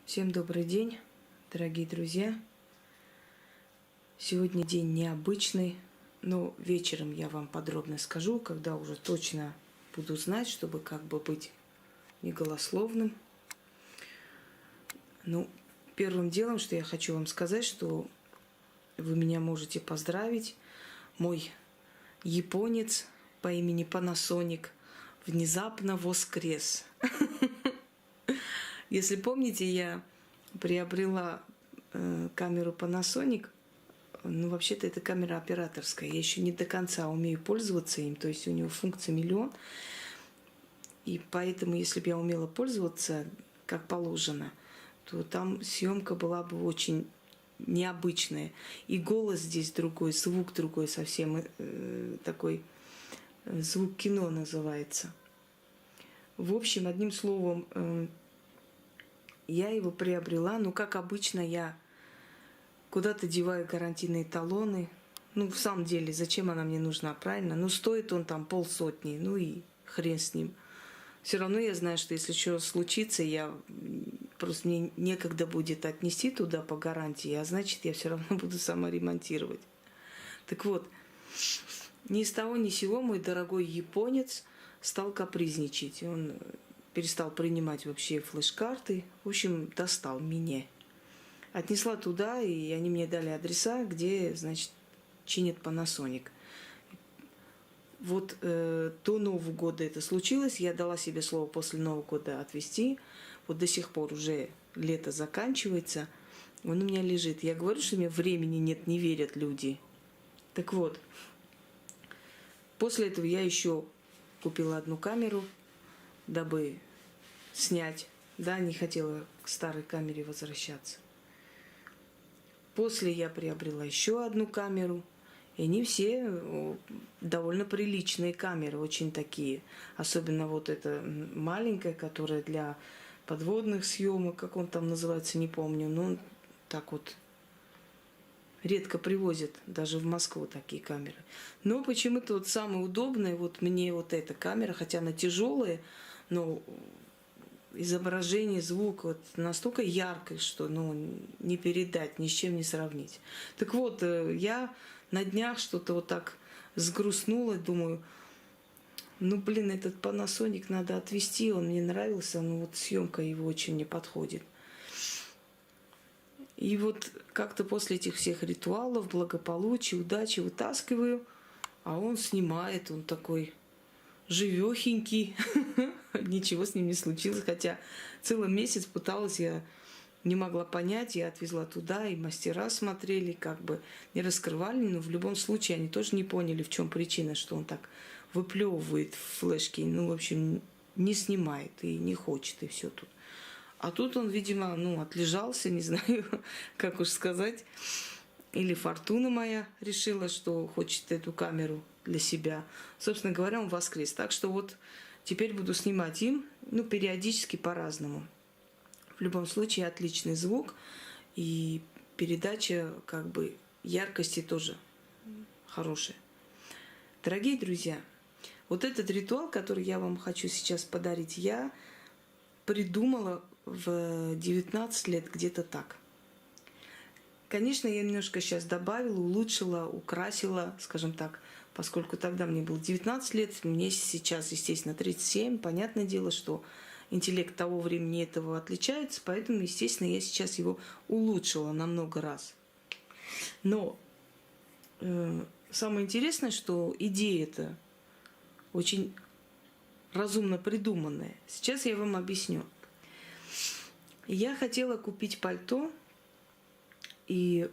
Всем добрый день, дорогие друзья. Сегодня день необычный, но вечером я вам подробно скажу, когда уже точно буду знать, чтобы как бы быть неголословным. Первым делом, что я хочу вам сказать, что вы меня можете поздравить. Мой японец по имени Panasonic внезапно воскрес. Если помните, я приобрела камеру Panasonic. Вообще-то это камера операторская. Я еще не до конца умею пользоваться им. То есть у него функций миллион. И поэтому, если бы я умела пользоваться как положено, то там съемка была бы очень необычная. И голос здесь другой, звук другой совсем. Такой звук кино называется. В общем, одним словом, я его приобрела, но, как обычно, я куда-то деваю гарантийные талоны. В самом деле, зачем она мне нужна, правильно? Стоит он там 500, и хрен с ним. Все равно я знаю, что если что случится, просто мне некогда будет отнести туда по гарантии, а значит, я все равно буду сама ремонтировать. Так вот, ни с того ни с сего мой дорогой японец стал капризничать. Он перестал принимать вообще флеш-карты. В общем, достал меня. Отнесла туда, и они мне дали адреса, где, значит, чинит Panasonic. Вот до Нового года это случилось. Я дала себе слово после Нового года отвезти. Вот до сих пор уже лето заканчивается. Он у меня лежит. Я говорю, что у меня времени нет, не верят люди. Так вот, после этого я еще купила одну камеру, дабы снять. Да, не хотела к старой камере возвращаться. После я приобрела еще одну камеру. И они все довольно приличные камеры, очень такие. Особенно вот эта маленькая, которая для подводных съемок, как он там называется, не помню. Так вот редко привозят даже в Москву такие камеры. Но почему-то вот самая удобная вот мне вот эта камера, хотя она тяжелая, но изображение, звук вот настолько яркое, что не передать, ни с чем не сравнить. Так вот, я на днях что-то вот так сгрустнула, думаю, этот Panasonic надо отвезти, он мне нравился, но вот съемка его очень не подходит. И вот как-то после этих всех ритуалов, благополучия, удачи вытаскиваю, а он снимает, он такой живехенький, ничего с ним не случилось, хотя целый месяц пыталась, я не могла понять, я отвезла туда, и мастера смотрели, как бы не раскрывали, но в любом случае они тоже не поняли, в чем причина, что он так выплевывает флешки, в общем, не снимает и не хочет, и все тут. А тут он, видимо, отлежался, не знаю, как уж сказать. Или фортуна моя решила, что хочет эту камеру для себя. Собственно говоря, он воскрес. Так что вот теперь буду снимать им, периодически по-разному. В любом случае, отличный звук. И передача, как бы, яркости тоже хорошая. Дорогие друзья, вот этот ритуал, который я вам хочу сейчас подарить, я придумала в 19 лет, где-то так. Конечно, я немножко сейчас добавила, улучшила, украсила, скажем так, поскольку тогда мне было 19 лет, мне сейчас, естественно, 37. Понятное дело, что интеллект того времени этого отличается, поэтому, естественно, я сейчас его улучшила на много раз. Но самое интересное, что идея эта очень разумно придуманная. Сейчас я вам объясню. Я хотела купить пальто, и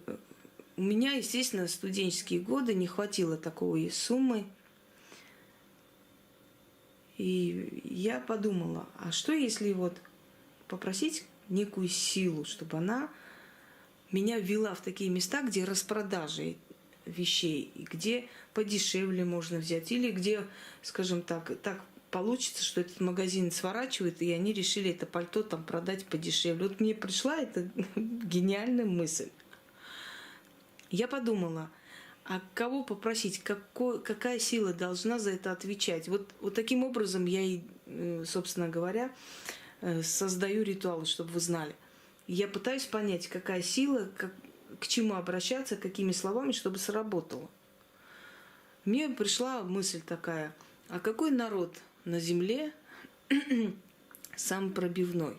у меня, естественно, студенческие годы не хватило такой суммы. И я подумала, а что если вот попросить некую силу, чтобы она меня ввела в такие места, где распродажи вещей, и где подешевле можно взять, или где, скажем так получится, что этот магазин сворачивает, и они решили это пальто там продать подешевле. Вот мне пришла эта гениальная мысль. Я подумала, а кого попросить, какая сила должна за это отвечать? Вот таким образом я и, собственно говоря, создаю ритуалы, чтобы вы знали. Я пытаюсь понять, какая сила, к чему обращаться, какими словами, чтобы сработало. Мне пришла мысль такая, а какой народ на земле сам пробивной?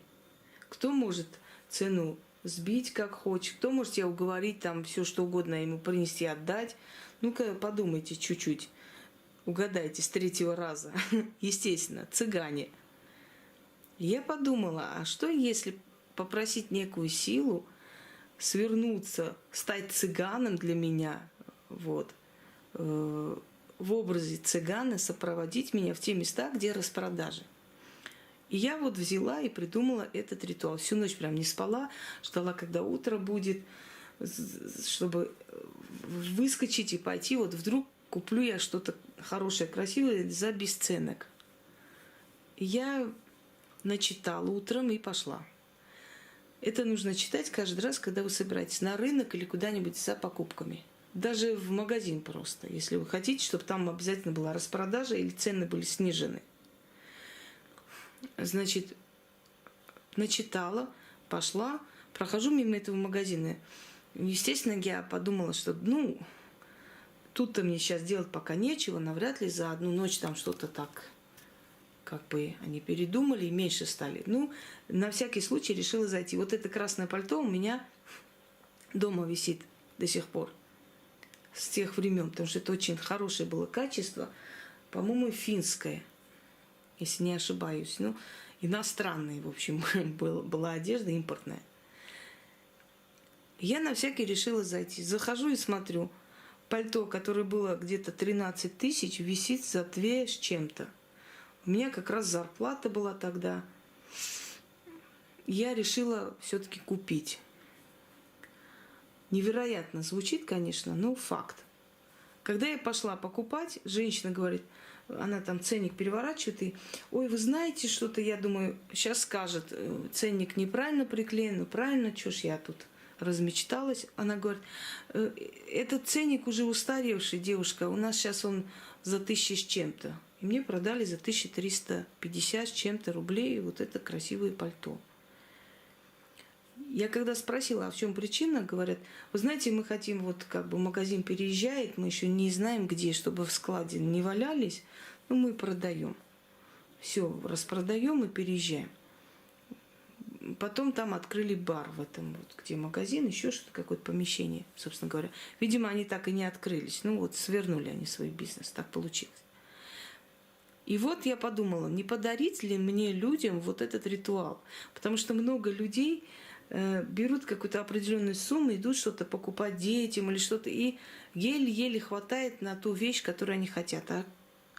Кто может цену сбить как хочет, кто может тебя уговорить, там все что угодно ему принести, отдать? Ну-ка подумайте чуть-чуть, угадайте с третьего раза. Естественно, цыгане. Я подумала, а что если попросить некую силу свернуться, стать цыганом для меня, вот, в образе цыгана сопроводить меня в те места, где распродажи. И я вот взяла и придумала этот ритуал. Всю ночь прям не спала, ждала, когда утро будет, чтобы выскочить и пойти. Вот вдруг куплю я что-то хорошее, красивое за бесценок. Я начитала утром и пошла. Это нужно читать каждый раз, когда вы собираетесь на рынок или куда-нибудь за покупками. Даже в магазин просто, если вы хотите, чтобы там обязательно была распродажа или цены были снижены. Значит, начитала, пошла, прохожу мимо этого магазина. Естественно, я подумала, что, тут-то мне сейчас делать пока нечего, навряд ли за одну ночь там что-то так, как бы они передумали и меньше стали. На всякий случай решила зайти. Вот это красное пальто у меня дома висит до сих пор. С тех времен, потому что это очень хорошее было качество. По-моему, финское, если не ошибаюсь. Иностранная, в общем, была одежда импортная. Я на всякий решила зайти. Захожу и смотрю. Пальто, которое было где-то 13 тысяч, висит за 2 с чем-то. У меня как раз зарплата была тогда. Я решила все-таки купить. Невероятно звучит, конечно, но факт. Когда я пошла покупать, женщина говорит, она там ценник переворачивает, и, ой, вы знаете что-то, я думаю, сейчас скажет, ценник неправильно приклеен, правильно, что ж я тут размечталась. Она говорит, этот ценник уже устаревший, девушка, у нас сейчас он за 1000 с чем-то. И мне продали за 1350 с чем-то рублей вот это красивое пальто. Я когда спросила, а в чем причина, говорят, вы знаете, мы хотим, магазин переезжает, мы еще не знаем где, чтобы в складе не валялись, мы продаем. Все, распродаем и переезжаем. Потом там открыли бар в этом, где магазин, еще что-то, какое-то помещение, собственно говоря. Видимо, они так и не открылись. Свернули они свой бизнес, так получилось. И вот я подумала, не подарить ли мне людям вот этот ритуал? Потому что много людей берут какую-то определенную сумму, идут что-то покупать детям или что-то, и еле-еле хватает на ту вещь, которую они хотят.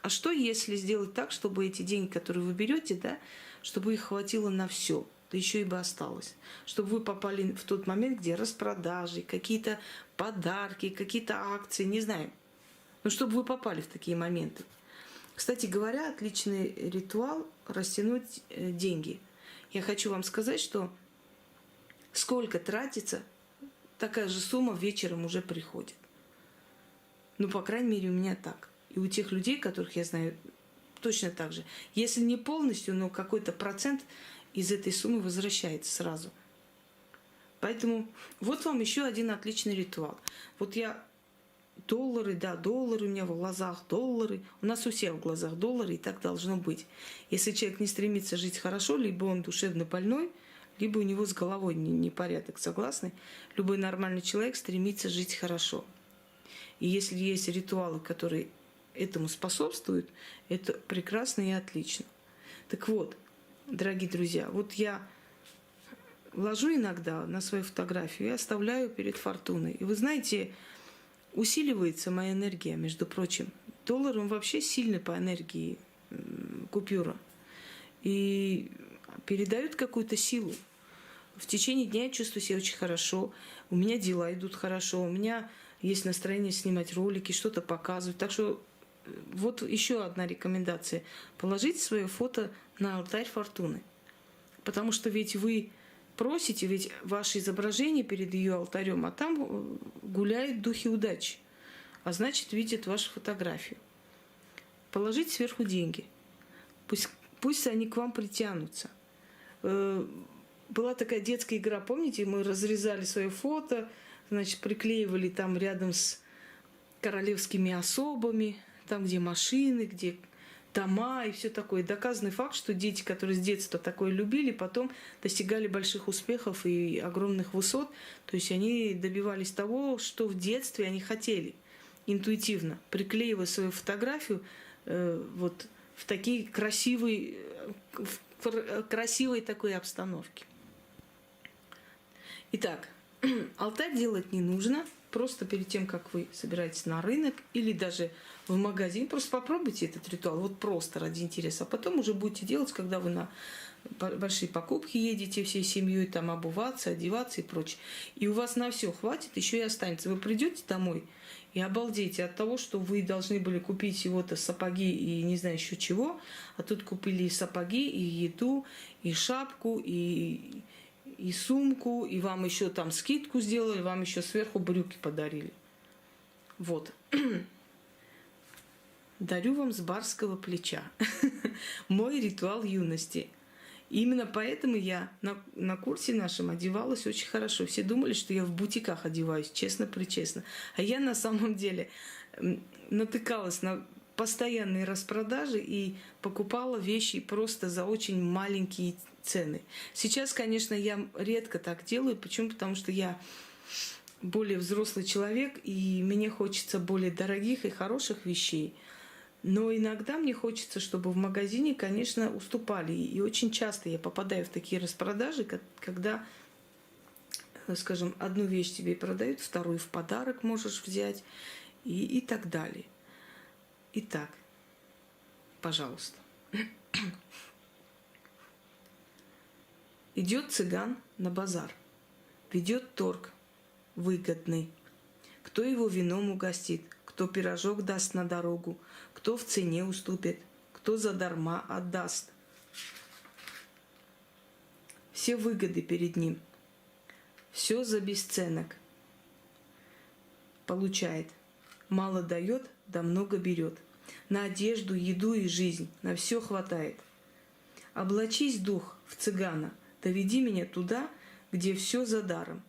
А что, если сделать так, чтобы эти деньги, которые вы берете, чтобы их хватило на все, да еще и бы осталось? Чтобы вы попали в тот момент, где распродажи, какие-то подарки, какие-то акции, не знаю. Чтобы вы попали в такие моменты. Кстати говоря, отличный ритуал растянуть деньги. Я хочу вам сказать, что сколько тратится, такая же сумма вечером уже приходит. По крайней мере, у меня так. И у тех людей, которых я знаю, точно так же. Если не полностью, но какой-то процент из этой суммы возвращается сразу. Поэтому вот вам еще один отличный ритуал. Вот я доллары у меня в глазах, доллары. У нас у всех в глазах доллары, и так должно быть. Если человек не стремится жить хорошо, либо он душевно больной, либо у него с головой непорядок, согласны? Любой нормальный человек стремится жить хорошо. И если есть ритуалы, которые этому способствуют, это прекрасно и отлично. Так вот, дорогие друзья, вот я ложу иногда на свою фотографию и оставляю перед фортуной. И вы знаете, усиливается моя энергия, между прочим. Доллар, он вообще сильный по энергии купюра. И передает какую-то силу. В течение дня я чувствую себя очень хорошо. У меня дела идут хорошо. У меня есть настроение снимать ролики, что-то показывать. Так что вот еще одна рекомендация. Положите свое фото на алтарь фортуны. Потому что ведь вы просите, ведь ваше изображение перед ее алтарем, а там гуляют духи удачи. А значит, видят вашу фотографию. Положите сверху деньги. Пусть они к вам притянутся. была такая детская игра, помните, мы разрезали свое фото, значит, приклеивали там рядом с королевскими особами, там, где машины, где дома и все такое. Доказанный факт, что дети, которые с детства такое любили, потом достигали больших успехов и огромных высот. То есть они добивались того, что в детстве они хотели интуитивно, приклеивая свою фотографию вот в такие красивые, в красивой такой обстановке. Итак, алтарь делать не нужно. Просто перед тем, как вы собираетесь на рынок или даже в магазин, просто попробуйте этот ритуал, вот просто ради интереса. А потом уже будете делать, когда вы на большие покупки едете всей семьей, там обуваться, одеваться и прочее. И у вас на все хватит, еще и останется. Вы придете домой и обалдеете от того, что вы должны были купить всего-то сапоги и не знаю еще чего, а тут купили и сапоги, и еду, и шапку, и сумку, и вам еще там скидку сделали, вам еще сверху брюки подарили. Вот. Дарю вам с барского плеча. Мой ритуал юности. Именно поэтому я на курсе нашем одевалась очень хорошо. Все думали, что я в бутиках одеваюсь, честно-причестно. А я на самом деле натыкалась на постоянные распродажи и покупала вещи просто за очень маленькие цены. Сейчас, конечно, я редко так делаю. Почему? Потому что я более взрослый человек, и мне хочется более дорогих и хороших вещей. Но иногда мне хочется, чтобы в магазине, конечно, уступали. И очень часто я попадаю в такие распродажи, когда, скажем, одну вещь тебе продают, вторую в подарок можешь взять и так далее. Итак, пожалуйста. Идет цыган на базар, ведет торг выгодный. Кто его вином угостит, кто пирожок даст на дорогу, кто в цене уступит, кто задарма отдаст. Все выгоды перед ним, все за бесценок. Получает, мало дает, да много берет. На одежду, еду и жизнь, на все хватает. Облачись, дух, в цыгана, доведи меня туда, где все за даром,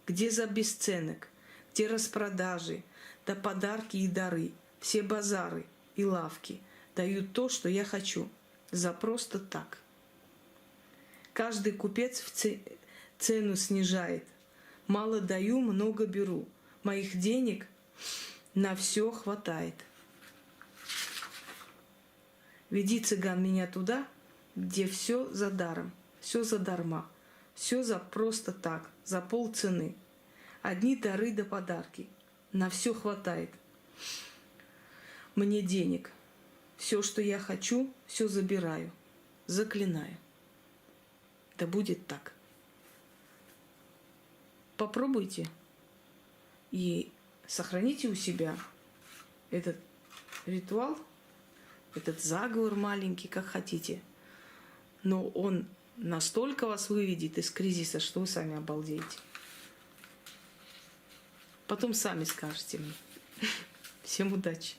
где за бесценок, где распродажи, да подарки и дары, все базары и лавки дают то, что я хочу, за просто так. Каждый купец цену снижает. Мало даю, много беру. Моих денег на все хватает. Веди, цыган, меня туда, где все за даром, все задарма, все за просто так, за полцены. Одни дары да подарки, на все хватает. Мне денег, все, что я хочу, все забираю, заклинаю. Да будет так. Попробуйте и сохраните у себя этот ритуал, этот заговор маленький, как хотите. Но он настолько вас выведет из кризиса, что вы сами обалдеете. Потом сами скажете мне. Всем удачи!